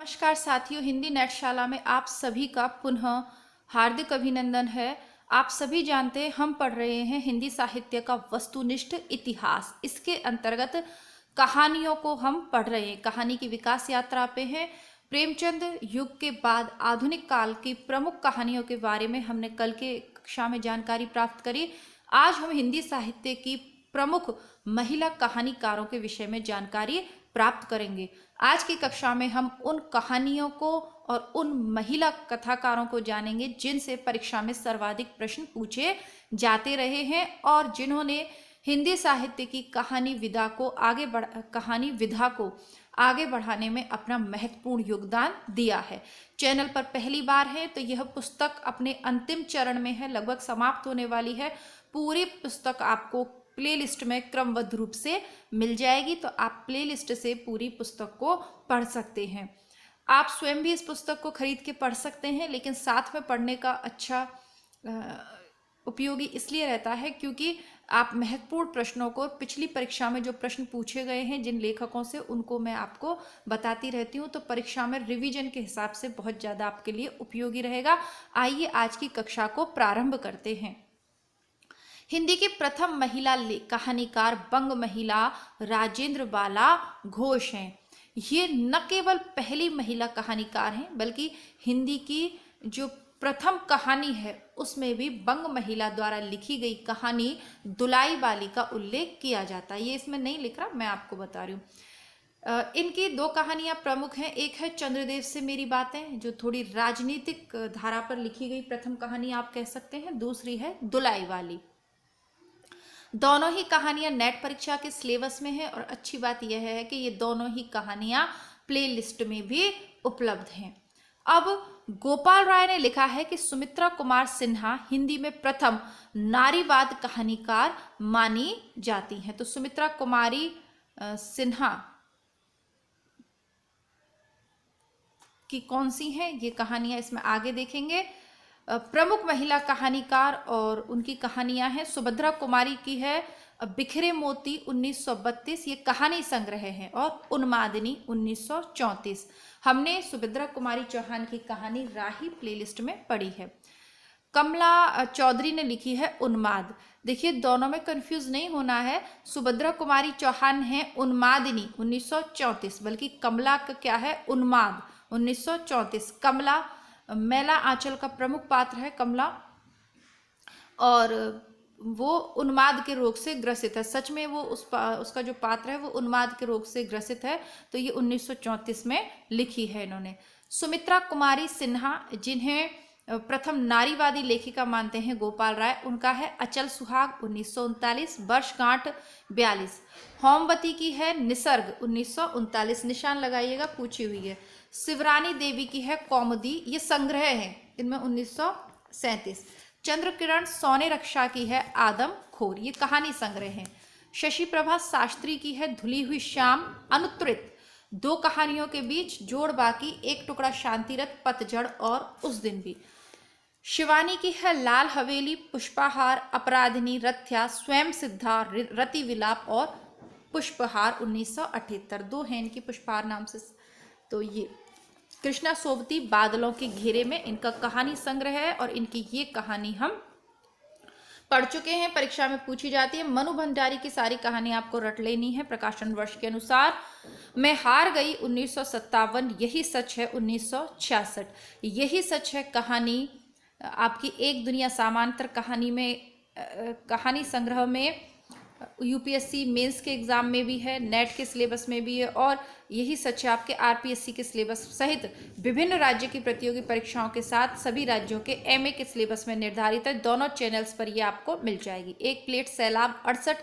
नमस्कार साथियों, हिंदी नेटशाला में आप सभी का पुनः हार्दिक अभिनंदन है। आप सभी जानते हैं हम पढ़ रहे हैं हिंदी साहित्य का वस्तुनिष्ठ इतिहास। इसके अंतर्गत कहानियों को हम पढ़ रहे हैं। कहानी की विकास यात्रा पे हैं। प्रेमचंद युग के बाद आधुनिक काल की प्रमुख कहानियों के बारे में हमने कल के कक्षा में जानकारी प्राप्त करी। आज हम हिंदी साहित्य की प्रमुख महिला कहानीकारों के विषय में जानकारी प्राप्त करेंगे। आज की कक्षा में हम उन कहानियों को और उन महिला कथाकारों को जानेंगे जिनसे परीक्षा में सर्वाधिक प्रश्न पूछे जाते रहे हैं और जिन्होंने हिंदी साहित्य की कहानी विधा को आगे बढ़ाने में अपना महत्वपूर्ण योगदान दिया है। चैनल पर पहली बार है तो यह पुस्तक अपने अंतिम चरण में है, लगभग समाप्त होने वाली है। पूरी पुस्तक आपको प्लेलिस्ट में क्रमबद्ध रूप से मिल जाएगी, तो आप प्लेलिस्ट से पूरी पुस्तक को पढ़ सकते हैं। आप स्वयं भी इस पुस्तक को खरीद के पढ़ सकते हैं, लेकिन साथ में पढ़ने का अच्छा उपयोगी इसलिए रहता है क्योंकि आप महत्वपूर्ण प्रश्नों को, पिछली परीक्षा में जो प्रश्न पूछे गए हैं जिन लेखकों से, उनको मैं आपको बताती रहती हूँ, तो परीक्षा में रिवीजन के हिसाब से बहुत ज़्यादा आपके लिए उपयोगी रहेगा। आइए आज की कक्षा को प्रारंभ करते हैं। हिंदी की प्रथम महिला कहानीकार बंग महिला राजेंद्र बाला घोष हैं। ये न केवल पहली महिला कहानीकार हैं, बल्कि हिंदी की जो प्रथम कहानी है उसमें भी बंग महिला द्वारा लिखी गई कहानी दुलाई बाली का उल्लेख किया जाता है। ये इसमें नहीं लिख रहा, मैं आपको बता रही हूँ। इनकी दो कहानियां प्रमुख हैं। एक है चंद्रदेव से मेरी बातें, जो थोड़ी राजनीतिक धारा पर लिखी गई प्रथम कहानी आप कह सकते हैं। दूसरी है दुलाई वाली। दोनों ही कहानियां नेट परीक्षा के सिलेबस में है और अच्छी बात यह है कि ये दोनों ही कहानियां प्लेलिस्ट में भी उपलब्ध हैं। अब गोपाल राय ने लिखा है कि सुमित्रा कुमार सिन्हा हिंदी में प्रथम नारीवाद कहानीकार मानी जाती हैं। तो सुमित्रा कुमारी सिन्हा की कौन सी हैं ये कहानियां इसमें आगे देखेंगे। प्रमुख महिला कहानीकार और उनकी कहानियां हैं। सुभद्रा कुमारी की है बिखरे मोती 1932, ये कहानी संग्रह है, और उन्मादिनी 1934। हमने सुभद्रा कुमारी चौहान की कहानी राही प्लेलिस्ट में पढ़ी है। कमला चौधरी ने लिखी है उन्माद। देखिए, दोनों में कंफ्यूज नहीं होना है। सुभद्रा कुमारी चौहान है उन्मादिनी 1934, बल्कि कमला का क्या है, उन्माद 1934। कमला मैला आंचल का प्रमुख पात्र है कमला, और वो उन्माद के रोग से ग्रसित है। सच में वो उसका जो पात्र है वो उन्माद के रोग से ग्रसित है। तो ये 1934 में लिखी है इन्होंने। सुमित्रा कुमारी सिन्हा, जिन्हें प्रथम नारीवादी लेखिका मानते हैं गोपाल राय, उनका है अचल सुहाग 1939, वर्षगांठ 42। होमवती की है निसर्ग 1939, निशान लगाइएगा, पूछी हुई है। शिवरानी देवी की है कौमुदी, ये संग्रह है, इनमें 1937। चंद्रकिरण सोने रक्षा की है आदम खोर, ये कहानी संग्रह है। शशि प्रभा शास्त्री की है धुली हुई शाम अनुत्तरित, दो कहानियों के बीच जोड़ बाकी, एक टुकड़ा शांतिरत, पतझड़ और उस दिन भी। शिवानी की है लाल हवेली, पुष्पाहार, अपराधिनी, रथ्या, स्वयं सिद्धा, रति विलाप और पुष्पहार 1978। दो हैं इनकी पुष्पहार नाम से। तो ये कृष्णा सोबती बादलों के घेरे में इनका कहानी संग्रह है, और इनकी ये कहानी हम पढ़ चुके हैं, परीक्षा में पूछी जाती है। मनु भंडारी की सारी कहानी आपको रट लेनी है प्रकाशन वर्ष के अनुसार। मैं हार गई 1957, यही सच है 1966, यही सच है कहानी आपकी एक दुनिया समांतर कहानी में, कहानी संग्रह में यूपीएससी मेंस के एग्जाम में भी है, नेट के सिलेबस में भी है, और यही सच है आपके आरपीएससी के सिलेबस सहित विभिन्न राज्य की प्रतियोगी परीक्षाओं के साथ सभी राज्यों के एमए के सिलेबस में निर्धारित है। दोनों चैनल्स पर ये आपको मिल जाएगी। एक प्लेट सैलाब 68,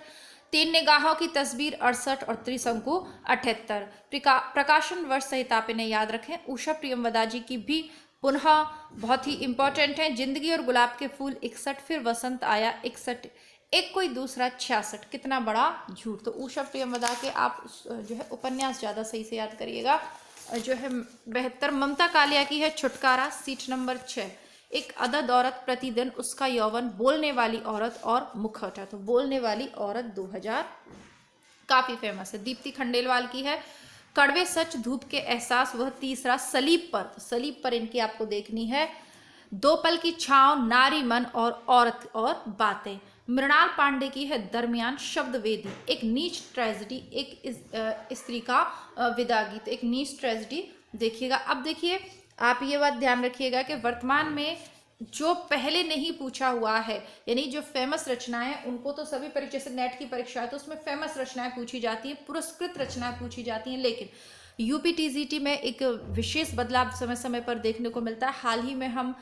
तीन निगाहों की तस्वीर 68 और त्रिशंकु 78। प्रकाशन वर्ष सहित आप इन्हें याद रखें। उषा प्रियमवदा जी की भी पुनः बहुत ही इंपॉर्टेंट है। जिंदगी और गुलाब के फूल 61, फिर वसंत आया 61, एक कोई दूसरा 66, कितना बड़ा झूठ। तो उषा प्रियमवदा के आप जो है उपन्यास ज़्यादा सही से याद करिएगा। जो है 72। ममता कालिया की है छुटकारा, सीट नंबर 6, एक अदद औरत, प्रतिदिन, उसका यौवन, बोलने वाली औरत और मुखौटा। तो बोलने वाली औरत 2000 काफ़ी फेमस है। दीप्ति खंडेलवाल की है कड़वे सच, धूप के एहसास, वह तीसरा सलीब पर। तो सलीब पर इनकी आपको देखनी है। दो पल की छांव, नारी मन और औरत और बातें। मृणाल पांडे की है दरमियान, शब्द वेदी, एक नीच ट्रेजेडी, एक स्त्री का विदा गीत, एक नीच ट्रेजेडी। देखिएगा, अब देखिए आप ये बात ध्यान रखिएगा कि वर्तमान में जो पहले नहीं पूछा हुआ है, यानी जो फेमस रचनाएं हैं उनको तो सभी परीक्षा, जैसे नेट की परीक्षा है तो उसमें फेमस रचनाएं पूछी जाती है, पुरस्कृत रचनाएं पूछी जाती हैं, लेकिन यूपी टीजीटी में एक विशेष बदलाव समय समय पर देखने को मिलता है। हाल ही में हम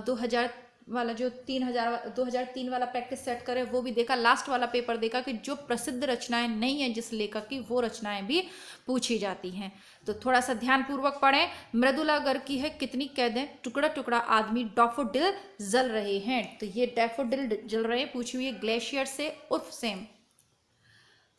2000 वाला जो 2003 वाला प्रैक्टिस सेट करें वो भी देखा, लास्ट वाला पेपर देखा कि जो प्रसिद्ध रचनाएं नहीं है जिस लेखक की, वो रचनाएं भी पूछी जाती हैं। तो थोड़ा सा ध्यानपूर्वक पढ़ें। मृदुला गर्ग की है कितनी कैदें, टुकड़ा टुकड़ा आदमी, डैफोडिल जल रहे हैं। तो ये डैफोडिल जल रहे हैं पूछी हुई है ग्लेशियर से उर्फ सेम।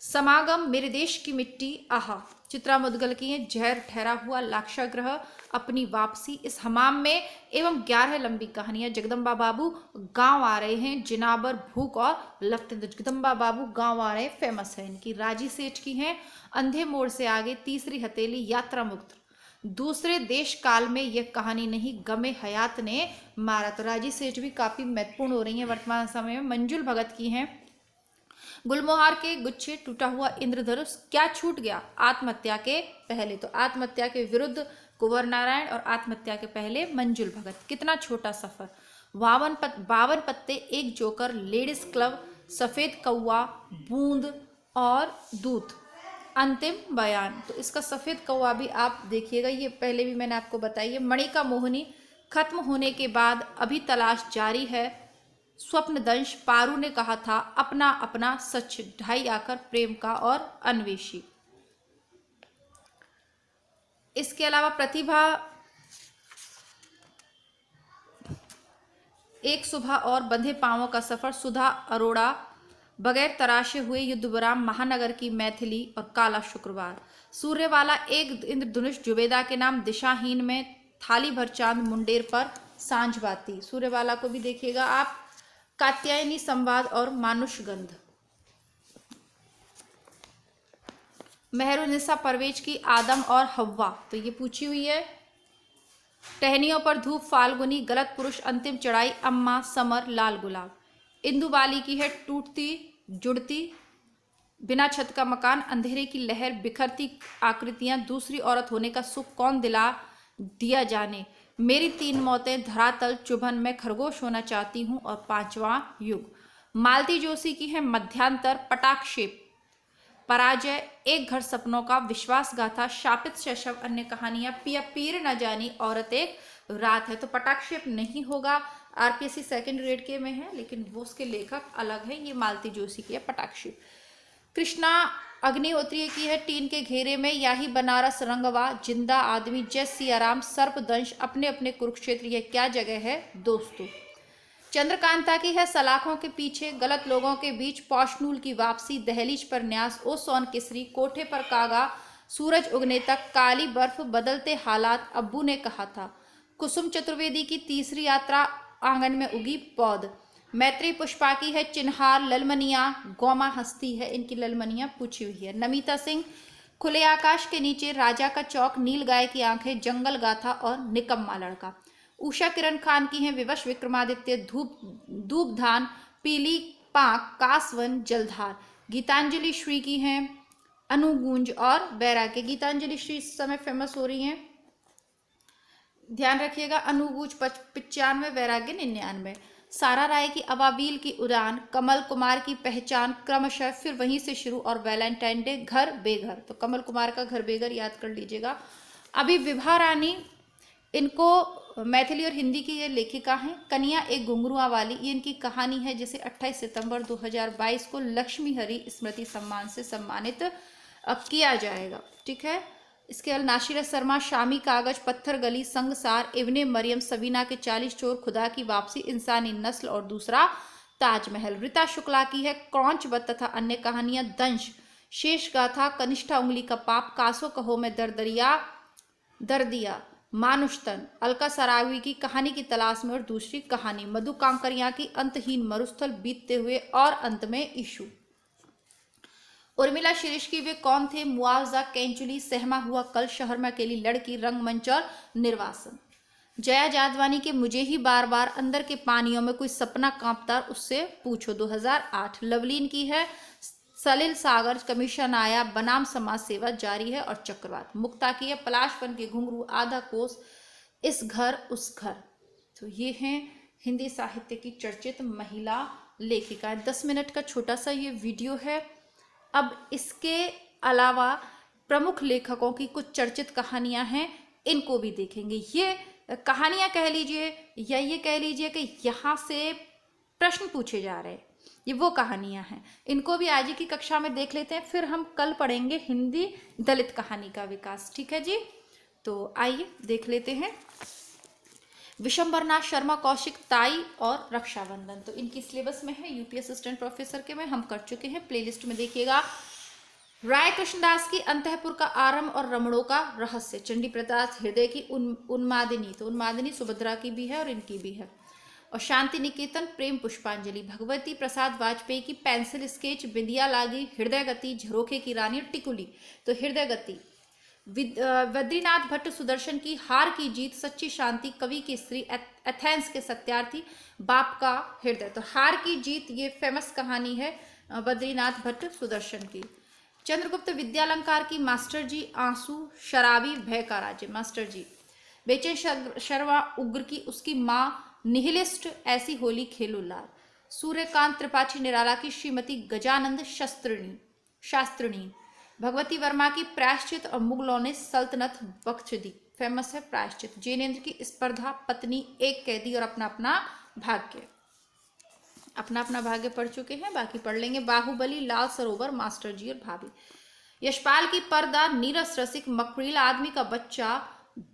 समागम, मेरे देश की मिट्टी, आहा। चित्रा मुदगल की है जहर ठहरा हुआ लाक्षागृह, अपनी वापसी, इस हमाम में, एवं 11 लंबी कहानियां। जगदम्बा बाबू गांव आ रहे हैं, जिनाबर, भूख और लपटें। तो जगदम्बा बाबू गांव आ रहे हैं फेमस है इनकी। राजी सेठ की है अंधे मोड़ से आगे, तीसरी हथेली, यात्रा मुक्त, दूसरे देश काल में यह कहानी नहीं, गमे हयात ने मारा। तो राजी सेठ भी काफी महत्वपूर्ण हो रही है वर्तमान समय में। मंजुल भगत की है गुलमोहर के गुच्छे, टूटा हुआ इंद्रधनुष, क्या छूट गया, आत्महत्या के पहले। तो आत्महत्या के विरुद्ध कुंवर नारायण और आत्महत्या के पहले मंजुल भगत। कितना छोटा सफर, 52 पत्ते, एक जोकर, लेडीज क्लब, सफेद कौवा, बूंद और दूत, अंतिम बयान। तो इसका सफेद कौवा भी आप देखिएगा, ये पहले भी मैंने आपको बताई है। मणि का मोहिनी, खत्म होने के बाद अभी तलाश जारी है, स्वप्नदंश, पारू ने कहा था अपना अपना सच, ढाई आकर प्रेम का और अन्वेषी। इसके अलावा प्रतिभा, एक सुबह और बंधे पांवों का सफर, सुधा अरोड़ा, बगैर तराशे हुए युद्धविराम, महानगर की मैथिली और काला शुक्रवार। सूर्यवाला, एक इंद्रधनुष, जुबेदा के नाम, दिशाहीन में, थाली भर चांद, मुंडेर पर सांझ बाती। सूर्यवाला को भी देखिएगा आप। कात्यायनी संवाद और मानुषगंध। मेहरुनिसा परवेज की आदम और हव्वा, तो ये पूछी हुई है। टहनियों पर धूप, फाल्गुनी, गलत पुरुष, अंतिम चढ़ाई, अम्मा, समर, लाल गुलाब। इंदु बाली की है टूटती जुड़ती, बिना छत का मकान, अंधेरे की लहर, बिखरती आकृतियां, दूसरी औरत होने का सुख कौन दिला दिया जाने, मेरी 3 मौतें, धरातल, चुभन, मैं खरगोश होना चाहती हूँ और 5वां युग। मालती जोशी की है मध्यांतर, पटाक्षेप, पराजय, एक घर सपनों का, विश्वासगाथा, शापित शैशव, अन्य कहानियां, पिया पीर न जानी, औरत एक रात है। तो पटाक्षेप नहीं होगा, आरपीएससी सेकंड ग्रेड के में है, लेकिन वो उसके लेखक अलग है। ये मालती जोशी की है पटाक्षेप। कृष्णा अग्निहोत्री की है टीन के घेरे में, याही बनारस, रंगवा, जिंदा आदमी, जय सियाराम, सर्पदंश, अपने अपने कुरुक्षेत्र, यह क्या जगह है दोस्तों। चंद्रकांता की है सलाखों के पीछे, गलत लोगों के बीच, पौशनूल की वापसी, दहलीज पर न्यास, ओ सोन किसरी, कोठे पर कागा, सूरज उगने तक, काली बर्फ, बदलते हालात, अब्बू ने कहा था। कुसुम चतुर्वेदी की तीसरी यात्रा, आंगन में उगी पौध। मैत्री पुष्पा की है चिन्हार, ललमनिया, गोमा हस्ती है इनकी, ललमनिया पूछी हुई है। नमिता सिंह, खुले आकाश के नीचे, राजा का चौक, नील गाय की आंखें, जंगल गाथा और निकम्मा लड़का। उषा किरण खान की है विवश विक्रमादित्य, धूपधान, पीली पाक, कासवन, जलधार। गीतांजलि श्री की है अनुगूंज और वैराग्य। गीतांजलि श्री इस समय फेमस हो रही हैं, ध्यान रखिएगा। अनुगूंज 95, वैराग्य 99। सारा राय की अबाबील की उड़ान, कमल कुमार की पहचान, क्रमशः फिर वहीं से शुरू, और वैलेंटाइन डे, घर बेघर। तो कमल कुमार का घर बेघर याद कर लीजिएगा। अभी विभा रानी, इनको मैथिली और हिंदी की ये लेखिका हैं। कन्या एक घुंघरुआ वाली, ये इनकी कहानी है जिसे 28 सितंबर 2022 को लक्ष्मी हरि स्मृति सम्मान से सम्मानित किया जाएगा। ठीक है। इसके अलावा नाशिरा शर्मा, शामी कागज, पत्थर गली, संगसार, इब्ने मरियम, सबीना के 40 चोर, खुदा की वापसी, इंसानी नस्ल और दूसरा ताजमहल। रीता शुक्ला की है क्रौंचबद्ध तथा अन्य कहानियां, दंश, शेष गाथा, कनिष्ठा उंगली का पाप, कासो कहो में दर्दिया, मानुषतन। अलका सरावी की कहानी की तलाश में और दूसरी कहानी। मधु कांकरिया की अंतहीन मरुस्थल, बीतते हुए और अंत में ईशु। उर्मिला शिरीष की वे कौन थे? मुआवजा, कैंचुली, सहमा हुआ कल, शहर में अकेली लड़की, रंगमंच और निर्वासन। जया जादवानी के मुझे ही बार बार अंदर के पानियों में कोई सपना कांपता उससे पूछो, 2008। लवलीन की है सलिल सागर कमीशन आया, बनाम समाज सेवा जारी है और चक्रवात। मुक्ता की है पलाशपन के घुंघरू, आधा कोस, इस घर उस घर। तो ये हैं हिंदी साहित्य की चर्चित महिला लेखिकाएं। 10 मिनट का छोटा सा ये वीडियो है। अब इसके अलावा प्रमुख लेखकों की कुछ चर्चित कहानियां हैं, इनको भी देखेंगे। ये कहानियां कह लीजिए या ये कह लीजिए कि यहाँ से प्रश्न पूछे जा रहे हैं, ये वो कहानियां हैं। इनको भी आज की कक्षा में देख लेते हैं, फिर हम कल पढ़ेंगे हिंदी दलित कहानी का विकास। ठीक है जी, तो आइए देख लेते हैं। विशंबरनाथ शर्मा, कौशिक, ताई और रक्षाबंधन, तो इनकी सिलेबस में है, यूपी असिस्टेंट प्रोफेसर के में हम कर चुके हैं। प्लेलिस्ट में देखिएगा। राय कृष्णदास की अंतःपुर का आरंभ और रमणों का रहस्य, चंडी प्रसाद हृदय की उन्मादिनी, तो उन्मादिनी सुभद्रा की भी है और इनकी भी है। और शांति निकेतन प्रेम पुष्पांजलि, भगवती प्रसाद वाजपेयी की पेंसिल स्केच, बिंदिया लागी, हृदय गति, झरोखे की रानी, टिकुली, तो हृदय गति। बद्रीनाथ भट्ट सुदर्शन की हार की जीत, सच्ची शांति, कवि की स्त्री, एथेंस के सत्यार्थी, बाप का हृदय, तो हार की जीत ये फेमस कहानी है बद्रीनाथ भट्ट सुदर्शन की। चंद्रगुप्त विद्यालंकार की मास्टर जी, आंसू, शराबी, भय का राज्य, मास्टर जी। बेचैन शर्मा उग्र की उसकी माँ, निहिलिस्ट, ऐसी होली खेलो लाल। सूर्यकांत त्रिपाठी निराला की श्रीमती गजानंद शास्त्रिणी। भगवती वर्मा की प्रायश्चित और मुगलों ने सल्तनत बख्श दी, फेमस है प्रायश्चित। जैनेन्द्र की स्पर्धा, पत्नी, एक कैदी और अपना अपना भाग्य, अपना अपना भाग्य पढ़ चुके हैं, बाकी पढ़ लेंगे। बाहुबली, लाल सरोवर, मास्टर जी और भाभी। यशपाल की पर्दा, नीरस रसिक, मकरील, आदमी का बच्चा,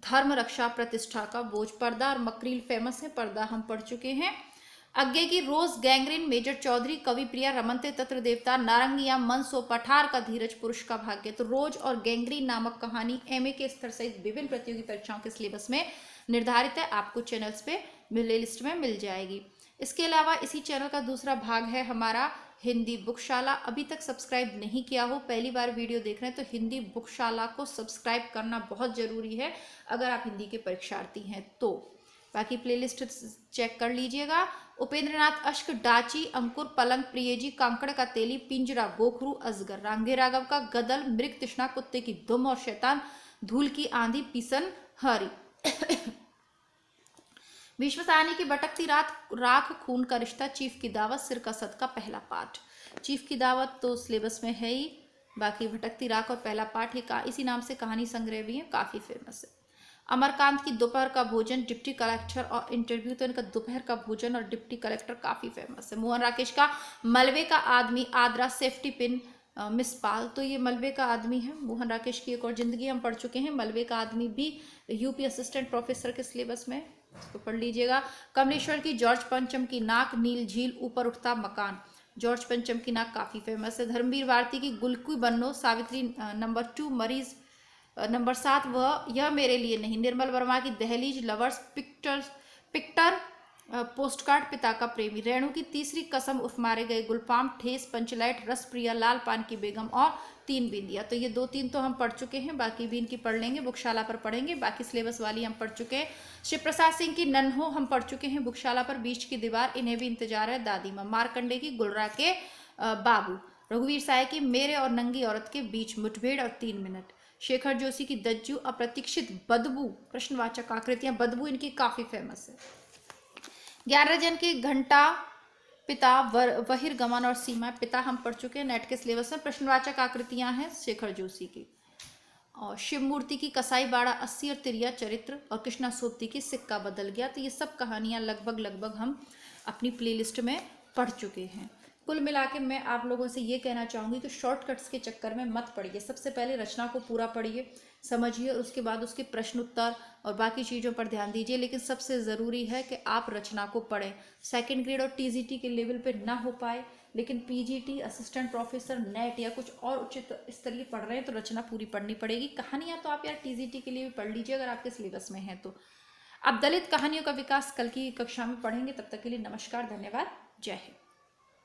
धर्म रक्षा प्रतिष्ठा का बोझ, पर्दा और मकरील फेमस है, पर्दा हम पढ़ चुके हैं। अज्ञे की रोज, गैंग्रीन, मेजर चौधरी, कवि प्रिया, रमनते तत्र देवता, नारंगिया, मनसो, पठार का धीरज, पुरुष का भाग्य। तो रोज और गैंग्रीन नामक कहानी एमए के स्तर सहित विभिन्न प्रतियोगी परीक्षाओं के सिलेबस में निर्धारित है, आपको चैनल्स पे प्ले लिस्ट में मिल जाएगी। इसके अलावा इसी चैनल का दूसरा भाग है हमारा हिंदी बुकशाला। अभी तक सब्सक्राइब नहीं किया हो, पहली बार वीडियो देख रहे हैं, तो हिंदी बुकशाला को सब्सक्राइब करना बहुत जरूरी है अगर आप हिंदी के परीक्षार्थी हैं तो। बाकी प्लेलिस्ट चेक कर लीजिएगा। उपेंद्रनाथ अश्क, डाची, अंकुर, पलंग, प्रियजी, कांकड़ का तेली, पिंजरा, गोखरू, अजगर। रांगे राघव का गदल, मृग तृष्णा, कुत्ते की दुम और शैतान, धूल की आंधी, पीसन हरी। भीष्म साहनी की भटकती रात, राख, खून का रिश्ता, चीफ की दावत, सिर का सदका, पहला पाठ। चीफ की दावत तो सिलेबस में है ही, बाकी भटकती राख और पहला पाठ ये इसी नाम से कहानी संग्रह भी है, काफी फेमस है। अमरकांत की दोपहर का भोजन, डिप्टी कलेक्टर और इंटरव्यू, तो इनका दोपहर का भोजन और डिप्टी कलेक्टर काफी फेमस है। मोहन राकेश का मलबे का आदमी, आद्रा, सेफ्टी पिन, मिस पाल, तो ये मलबे का आदमी है। मोहन राकेश की एक और जिंदगी हम पढ़ चुके हैं, मलबे का आदमी भी यूपी असिस्टेंट प्रोफेसर के सिलेबस में, इसको पढ़ लीजिएगा। कमलेश्वर की जॉर्ज पंचम की नाक, नील झील, ऊपर उठता मकान, जॉर्ज पंचम की नाक काफी फेमस है। धर्मवीर भारती की गुलकू बन्नो, सावित्री नंबर 2, मरीज नंबर 7, वह यह मेरे लिए नहीं। निर्मल वर्मा की दहलीज, लवर्स, पिक्टर, पोस्टकार्ड, पिता का प्रेमी। रेणु की तीसरी कसम, उर्फ मारे गए गुलपाम, ठेस, पंचलाइट, रसप्रिया, लाल पान की बेगम और 3 बिंदिया। तो ये 2-3 तो हम पढ़ चुके हैं, बाकी भी इनकी पढ़ लेंगे, बुकशाला पर पढ़ेंगे। बाकी सिलेबस वाली हम पढ़ चुके हैं। शिव प्रसाद सिंह की नन्हो हम पढ़ चुके हैं बुकशाला पर। बीच की दीवार, इन्हें भी इंतजार है, दादी माँ। मारकंडे की गुलरा के बाबू। रघुवीर साय की मेरे और नंगी औरत के बीच, मुठभेड़ और 3 मिनट। शेखर जोशी की दज्जू, अप्रतीक्षित, बदबू, प्रश्नवाचक आकृतियां, बदबू इनकी काफी फेमस है। ज्ञानरंजन की घंटा, पिता, वहीर गमन और सीमा, पिता हम पढ़ चुके हैं, नेट के सिलेबस में। प्रश्नवाचक आकृतियां हैं शेखर जोशी की। और शिव मूर्ति की कसाई बाड़ा, 80 और तिरिया चरित्र, और कृष्णा सोबती की सिक्का बदल गया। तो ये सब कहानियां लगभग हम अपनी प्लेलिस्ट में पढ़ चुके हैं। कुल मिला के मैं आप लोगों से ये कहना चाहूँगी कि शॉर्टकट्स के चक्कर में मत पढ़िए। सबसे पहले रचना को पूरा पढ़िए, समझिए, और उसके बाद उसके प्रश्न उत्तर और बाकी चीज़ों पर ध्यान दीजिए। लेकिन सबसे ज़रूरी है कि आप रचना को पढ़ें। सेकंड ग्रेड और टीजीटी के लेवल पे ना हो पाए, लेकिन पीजीटी, असिस्टेंट प्रोफेसर, नेट या कुछ और उच्च स्तरीय पढ़ रहे हैं तो रचना पूरी पढ़नी पड़ेगी। कहानियाँ तो आप यार टीजीटी के लिए भी पढ़ लीजिए अगर आपके सिलेबस में है तो। अब दलित कहानियों का विकास कल की कक्षा में पढ़ेंगे। तब तक के लिए नमस्कार, धन्यवाद, जय हिंद।